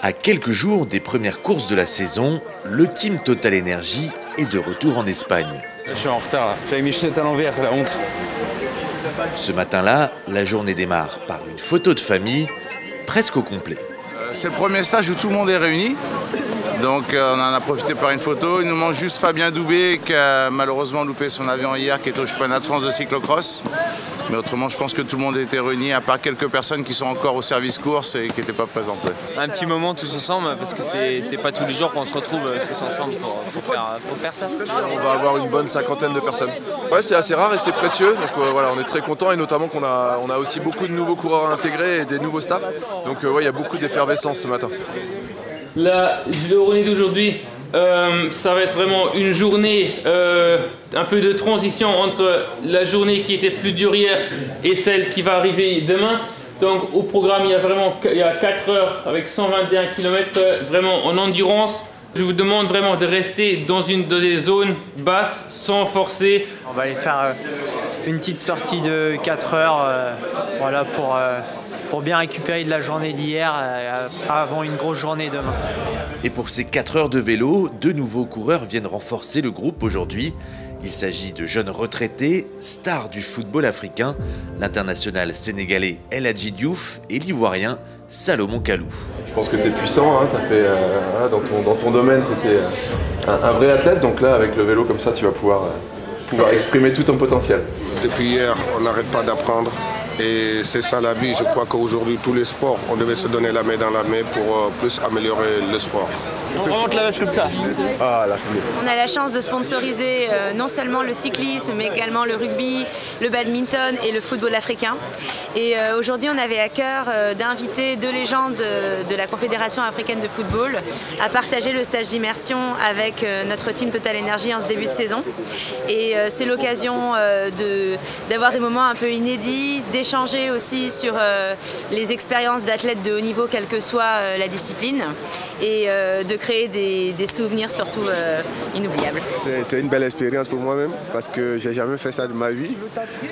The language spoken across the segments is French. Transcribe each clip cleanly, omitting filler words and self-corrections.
À quelques jours des premières courses de la saison, le team Total Energy est de retour en Espagne. Je suis en retard, j'avais mis chaussettes à l'envers, la honte. Ce matin-là, la journée démarre par une photo de famille, presque au complet. C'est le premier stage où tout le monde est réuni. Donc on en a profité par une photo. Il nous manque juste Fabien Doubé qui a malheureusement loupé son avion hier, qui est au championnat de France de cyclocross. Mais autrement, je pense que tout le monde était réuni, à part quelques personnes qui sont encore au service course et qui n'étaient pas présentes. Un petit moment tous ensemble, parce que c'est pas tous les jours qu'on se retrouve tous ensemble pour faire ça. On va avoir une bonne cinquantaine de personnes. Ouais, c'est assez rare et c'est précieux, donc voilà, on est très contents et notamment qu'on a aussi beaucoup de nouveaux coureurs intégrés et des nouveaux staffs. Donc ouais, il y a beaucoup d'effervescence ce matin. La journée d'aujourd'hui, ça va être vraiment une journée un peu de transition entre la journée qui était plus dure hier et celle qui va arriver demain. Donc au programme, il y a 4 heures avec 121 km vraiment en endurance. Je vous demande vraiment de rester dans des zones basses sans forcer. On va aller faire une petite sortie de 4 heures voilà, pour bien récupérer de la journée d'hier avant une grosse journée demain. Et pour ces 4 heures de vélo, 2 nouveaux coureurs viennent renforcer le groupe aujourd'hui. Il s'agit de jeunes retraités, stars du football africain, l'international sénégalais El Hadji Diouf et l'ivoirien Salomon Kalou. Je pense que tu es puissant, hein, t'as fait, dans ton domaine, c'est un vrai athlète, donc là avec le vélo comme ça tu vas pouvoir exprimer tout ton potentiel. Depuis hier, on n'arrête pas d'apprendre. Et c'est ça la vie. Je crois qu'aujourd'hui, tous les sports, on devait se donner la main dans la main pour plus améliorer le sport. On remonte la vache comme ça. On a la chance de sponsoriser non seulement le cyclisme, mais également le rugby, le badminton et le football africain. Et aujourd'hui, on avait à cœur d'inviter 2 légendes de la Confédération africaine de football à partager le stage d'immersion avec notre team Total Energy en ce début de saison. Et c'est l'occasion d'avoir des moments un peu inédits, d'échanger aussi sur les expériences d'athlètes de haut niveau, quelle que soit la discipline, et de créer des souvenirs surtout inoubliables. C'est une belle expérience pour moi-même parce que j'ai jamais fait ça de ma vie.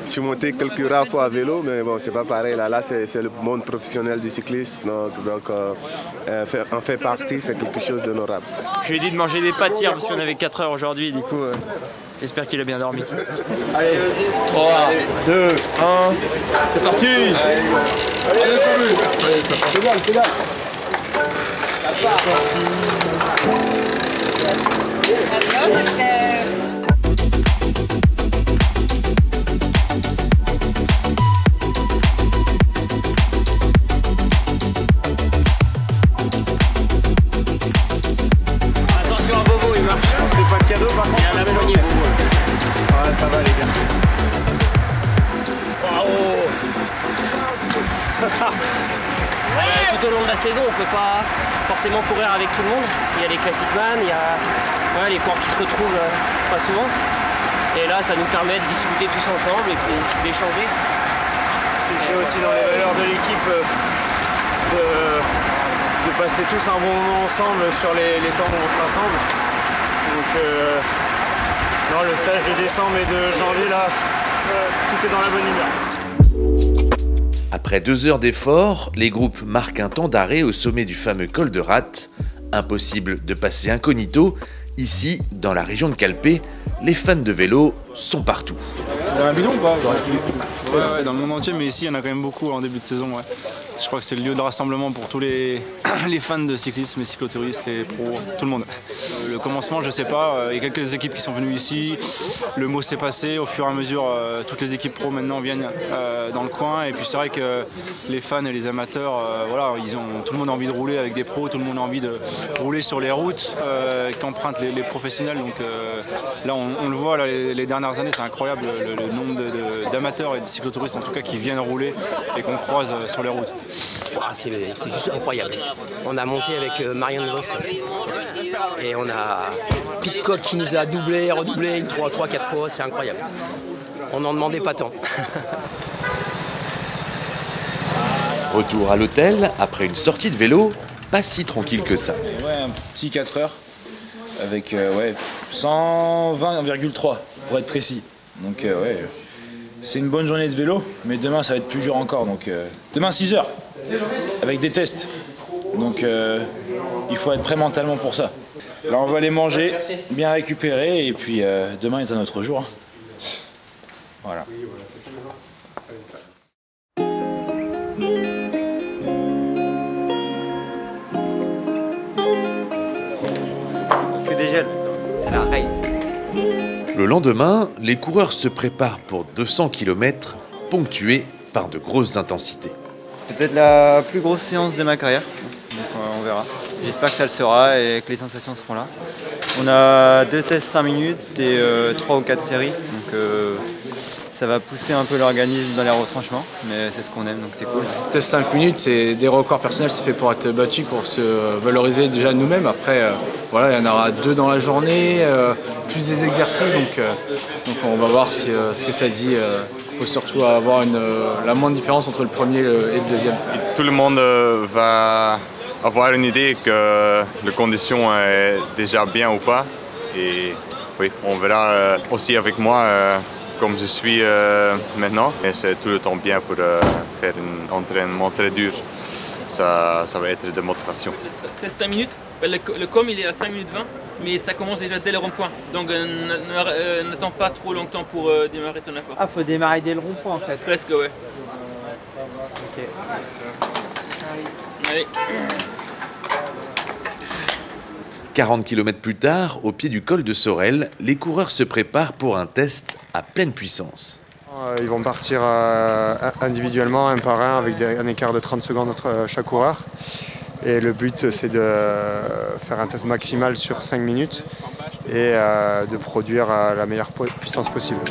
Je suis monté quelques rares fois à vélo, mais bon, c'est pas pareil. Là c'est le monde professionnel du cyclisme, donc en fait partie, c'est quelque chose d'honorable. Je lui ai dit de manger des pâtes hier parce qu'on avait 4 heures aujourd'hui, du coup j'espère qu'il a bien dormi. Allez, 3, 2, 1, c'est parti. Allez, ça pédale. Attention à Bobo, il marche. C'est pas de cadeau par contre. Il y a un éloigné Bobo. Ouais, ça va les gars. Tout au long de la saison, on ne peut pas forcément courir avec tout le monde, parce qu'il y a les classic man, il y a les coureurs qui se retrouvent pas souvent. Et là, ça nous permet de discuter tous ensemble et puis d'échanger. C'est aussi dans les valeurs de l'équipe de passer tous un bon moment ensemble sur les temps où on se rassemble. Donc non, le stage de décembre et de janvier, là, tout est dans la bonne humeur. Après 2 heures d'effort, les groupes marquent un temps d'arrêt au sommet du fameux col de Rat. Impossible de passer incognito. Ici, dans la région de Calpe, les fans de vélo sont partout. Il y a un bidon ou pas? Ouais, dans le monde entier, mais ici il y en a quand même beaucoup en début de saison. Ouais. Je crois que c'est le lieu de rassemblement pour tous les fans de cyclisme, les cyclotouristes, les pros, tout le monde. Le commencement, je sais pas, il y a quelques équipes qui sont venues ici, le mot s'est passé, au fur et à mesure, toutes les équipes pro maintenant viennent dans le coin, et puis c'est vrai que les fans et les amateurs, voilà, tout le monde a envie de rouler avec des pros, tout le monde a envie de rouler sur les routes qu'empruntent les professionnels, donc là on le voit, là, les dernières années, c'est incroyable le nombre d'amateurs et de cyclotouristes en tout cas qui viennent rouler et qu'on croise sur les routes. C'est juste incroyable. On a monté avec Marianne Vos et on a Pitcock qui nous a doublé, redoublé 3-4 fois, c'est incroyable. On n'en demandait pas tant. Retour à l'hôtel, après une sortie de vélo, pas si tranquille que ça. Ouais, un petit 4 heures avec 120,3 pour être précis. Donc ouais, c'est une bonne journée de vélo, mais demain ça va être plus dur encore. Donc demain 6h, avec des tests. Donc il faut être prêt mentalement pour ça. Là on va aller manger, bien récupérer, et puis demain est un autre jour. Voilà. Que des gels, c'est la race. Le lendemain, les coureurs se préparent pour 200 km ponctués par de grosses intensités. Peut-être la plus grosse séance de ma carrière, donc on verra. J'espère que ça le sera et que les sensations seront là. On a 2 tests 5 minutes et 3 ou 4 séries, donc ça va pousser un peu l'organisme dans les retranchements, mais c'est ce qu'on aime, donc c'est cool. Test 5 minutes, c'est des records personnels, c'est fait pour être battu, pour se valoriser déjà nous-mêmes. Après, voilà, il y en aura 2 dans la journée, plus des exercices, donc on va voir ce que ça dit. Il faut surtout avoir la moindre différence entre le premier et le deuxième. Tout le monde va avoir une idée que la condition est déjà bien ou pas. Et oui, on verra aussi avec moi comme je suis maintenant. Et c'est tout le temps bien pour faire un entraînement très dur. Ça va être de motivation. Test 5 minutes. Le com il est à 5 minutes 20, mais ça commence déjà dès le rond-point. Donc n'attends pas trop longtemps pour démarrer ton effort. Ah, faut démarrer dès le rond-point en fait. Presque, ouais. Ok. Allez. 40 km plus tard, au pied du col de Sorel, les coureurs se préparent pour un test à pleine puissance. Ils vont partir individuellement, un par un, avec un écart de 30 secondes entre chaque coureur. Et le but, c'est de faire un test maximal sur 5 minutes et de produire la meilleure puissance possible.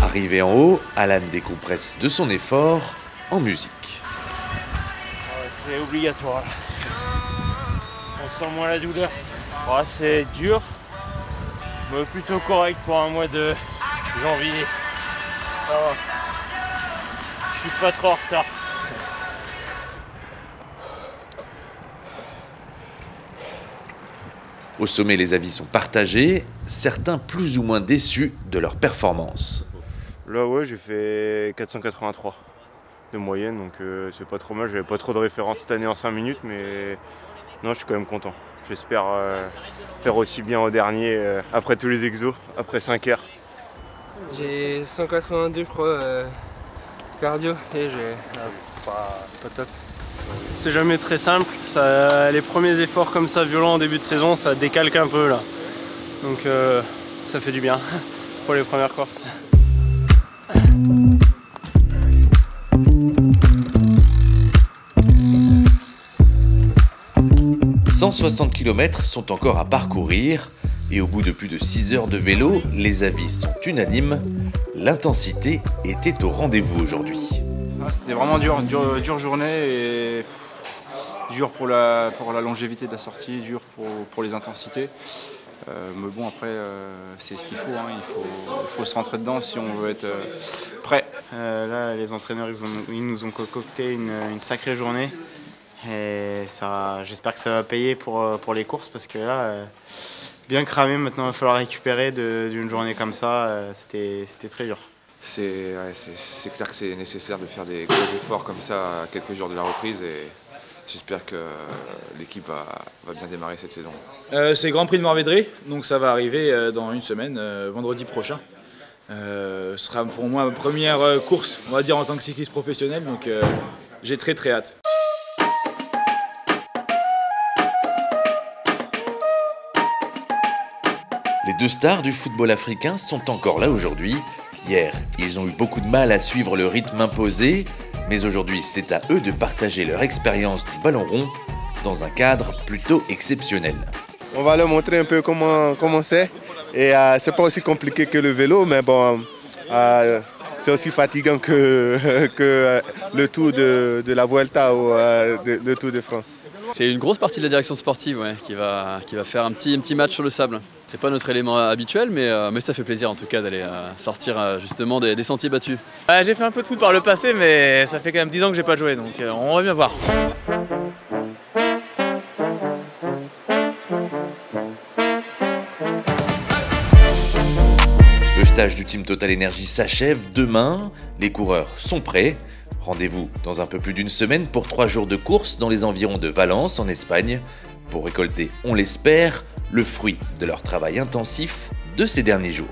Arrivé en haut, Alan décompresse de son effort en musique. C'est obligatoire. On sent moins la douleur. Oh, c'est dur, mais plutôt correct pour un mois de janvier. Ça va. Je suis pas trop en retard. Au sommet, les avis sont partagés, certains plus ou moins déçus de leur performance. Là, ouais, j'ai fait 483 de moyenne, donc c'est pas trop mal. J'avais pas trop de références cette année en 5 minutes, mais non, je suis quand même content. J'espère faire aussi bien au dernier, après tous les exos, après 5 heures. J'ai 182, je crois, cardio, et j'ai pas top. C'est jamais très simple, les premiers efforts comme ça violents en début de saison, ça décalque un peu là. Donc ça fait du bien pour les premières courses. 160 km sont encore à parcourir et au bout de plus de 6 heures de vélo, les avis sont unanimes. L'intensité était au rendez-vous aujourd'hui. C'était vraiment dure journée et dur pour la longévité de la sortie, dur pour les intensités. Mais bon, après, c'est ce qu'il faut, hein. Il faut se rentrer dedans si on veut être prêt. Là, les entraîneurs, ils nous ont concocté une sacrée journée. Et j'espère que ça va payer pour les courses, parce que là, bien cramé, maintenant il va falloir récupérer d'une journée comme ça. C'était très dur. C'est clair que c'est nécessaire de faire des gros efforts comme ça à quelques jours de la reprise, et j'espère que l'équipe va bien démarrer cette saison. C'est Grand Prix de Morvedré, donc ça va arriver dans une semaine, vendredi prochain. Ce sera pour moi ma première course, on va dire, en tant que cycliste professionnel, donc j'ai très hâte. Les deux stars du football africain sont encore là aujourd'hui. Hier, ils ont eu beaucoup de mal à suivre le rythme imposé, mais aujourd'hui, c'est à eux de partager leur expérience du ballon rond dans un cadre plutôt exceptionnel. On va leur montrer un peu comment c'est. Et c'est pas aussi compliqué que le vélo, mais bon, c'est aussi fatigant que le Tour de la Vuelta ou le Tour de France. C'est une grosse partie de la direction sportive qui va faire un petit match sur le sable. C'est pas notre élément habituel, mais ça fait plaisir en tout cas d'aller sortir justement des sentiers battus. J'ai fait un peu de foot par le passé, mais ça fait quand même 10 ans que j'ai pas joué, donc on va bien voir. Le stage du Team Total Energy s'achève demain. Les coureurs sont prêts. Rendez-vous dans un peu plus d'une semaine pour 3 jours de course dans les environs de Valence en Espagne pour récolter, on l'espère, le fruit de leur travail intensif de ces derniers jours.